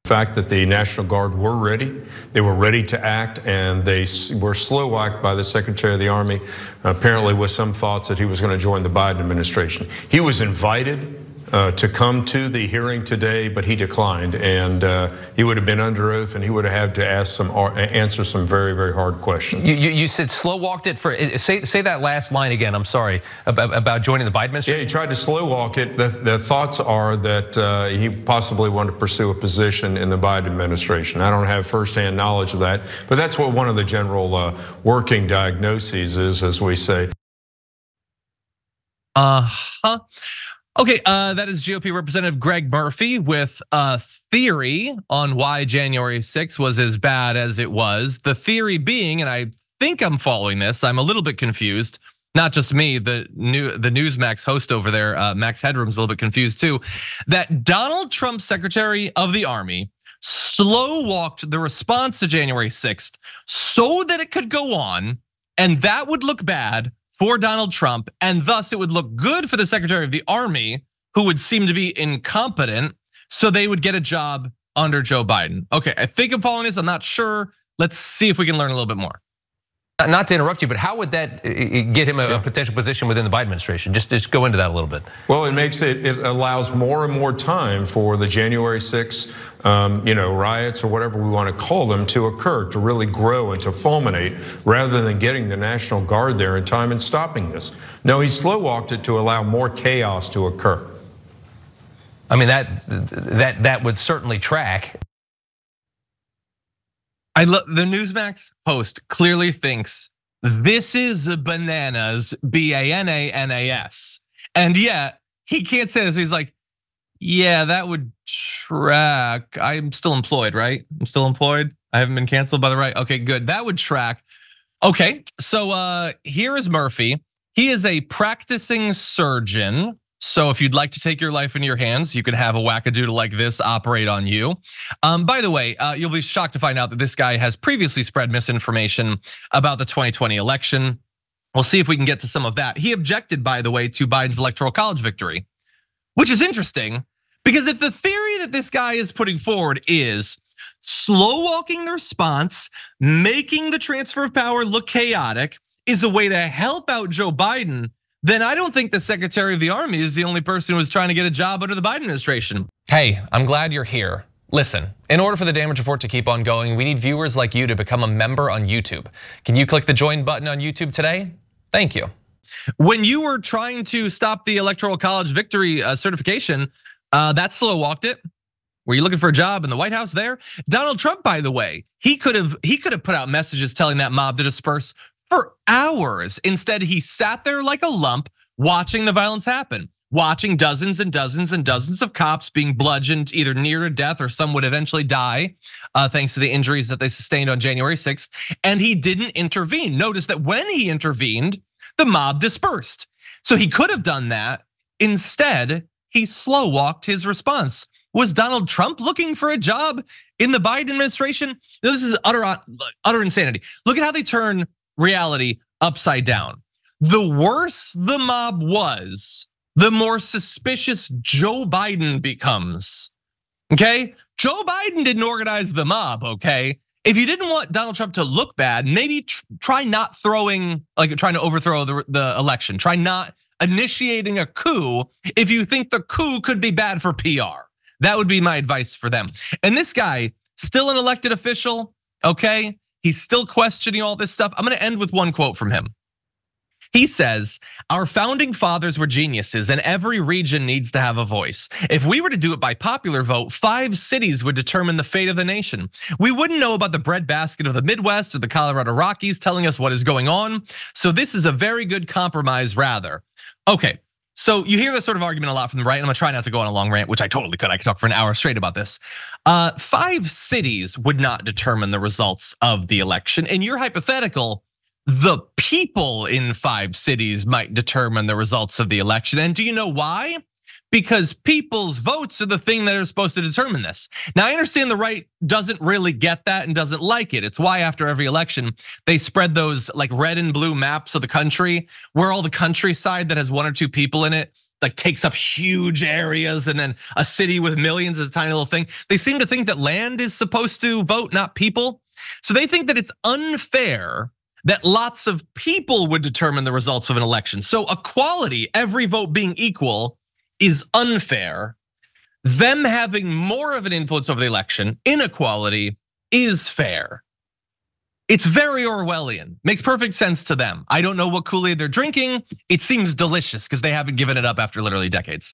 fact that the National Guard were ready. They were ready to act, and they were slow-walked by the Secretary of the Army, apparently with some thoughts that he was going to join the Biden administration. He was invited to come to the hearing today, but he declined, and he would have been under oath, and he would have had to answer some very, very hard questions. You said slow walked it for, say that last line again, I'm sorry, about joining the Biden administration? Yeah, he tried to slow walk it. The thoughts are that he possibly wanted to pursue a position in the Biden administration. I don't have firsthand knowledge of that, but that's what one of the general working diagnoses is, as we say. Okay, that is GOP Representative Greg Murphy with a theory on why January 6th was as bad as it was. The theory being, and I think I'm following this, I'm a little bit confused. Not just me, the Newsmax host over there, Max Headroom's a little bit confused too. That Donald Trump, Secretary of the Army, slow walked the response to January 6th so that it could go on, and that would look bad for Donald Trump, and thus it would look good for the Secretary of the Army, who would seem to be incompetent, so they would get a job under Joe Biden. Okay, I think I'm following this, I'm not sure. Let's see if we can learn a little bit more. Not to interrupt you, but how would that get him a potential position within the Biden administration? Just go into that a little bit. Well, it allows more and more time for the January 6th, riots or whatever we want to call them to occur, to really grow and to fulminate, rather than getting the National Guard there in time and stopping this. No, he slow walked it to allow more chaos to occur. I mean, that would certainly track. I love the Newsmax host clearly thinks this is bananas, BANANAS. And yet he can't say this. He's like, yeah, that would track. I'm still employed, right? I'm still employed. I haven't been canceled by the right. Okay, good. That would track. Okay, so here is Murphy. He is a practicing surgeon. So if you'd like to take your life into your hands, you could have a wackadoodle like this operate on you. By the way, you'll be shocked to find out that this guy has previously spread misinformation about the 2020 election. We'll see if we can get to some of that. He objected, by the way, to Biden's electoral college victory, which is interesting because if the theory that this guy is putting forward is slow walking the response, making the transfer of power look chaotic, is a way to help out Joe Biden, then I don't think the Secretary of the Army is the only person who is trying to get a job under the Biden administration. Hey, I'm glad you're here. Listen, in order for the damage report to keep on going, we need viewers like you to become a member on YouTube. Can you click the join button on YouTube today? Thank you. When you were trying to stop the electoral college victory certification, that slow walked it. Were you looking for a job in the White House there? Donald Trump, by the way, he could have put out messages telling that mob to disperse for hours. Instead, he sat there like a lump watching the violence happen, watching dozens and dozens and dozens of cops being bludgeoned either near to death or some would eventually die thanks to the injuries that they sustained on January 6th. And he didn't intervene. Notice that when he intervened, the mob dispersed. So he could have done that. Instead, he slow walked his response. Was Donald Trump looking for a job in the Biden administration? No, this is utter insanity. Look at how they turn reality upside down. The worse the mob was, the more suspicious Joe Biden becomes. Okay, Joe Biden didn't organize the mob. Okay, if you didn't want Donald Trump to look bad, maybe try not trying to overthrow the election. Try not initiating a coup if you think the coup could be bad for PR. That would be my advice for them. And this guy, still an elected official, okay? He's still questioning all this stuff. I'm gonna end with one quote from him. He says, our founding fathers were geniuses and every region needs to have a voice. If we were to do it by popular vote, 5 cities would determine the fate of the nation. We wouldn't know about the breadbasket of the Midwest or the Colorado Rockies telling us what is going on. So this is a very good compromise rather. Okay, so you hear this sort of argument a lot from the right, and I'm gonna try not to go on a long rant, which I totally could. I could talk for an hour straight about this. 5 cities would not determine the results of the election. And you're hypothetical, the people in 5 cities might determine the results of the election. And do you know why? Because people's votes are the thing that are supposed to determine this. Now, I understand the right doesn't really get that and doesn't like it. It's why after every election, they spread those like red and blue maps of the country where all the countryside that has 1 or 2 people in it like takes up huge areas, and then a city with millions is a tiny little thing. They seem to think that land is supposed to vote, not people. So they think that it's unfair that lots of people would determine the results of an election. So equality, every vote being equal, is unfair. Them having more of an influence over the election, inequality, is fair. It's very Orwellian. Makes perfect sense to them. I don't know what Kool-Aid they're drinking. It seems delicious because they haven't given it up after literally decades.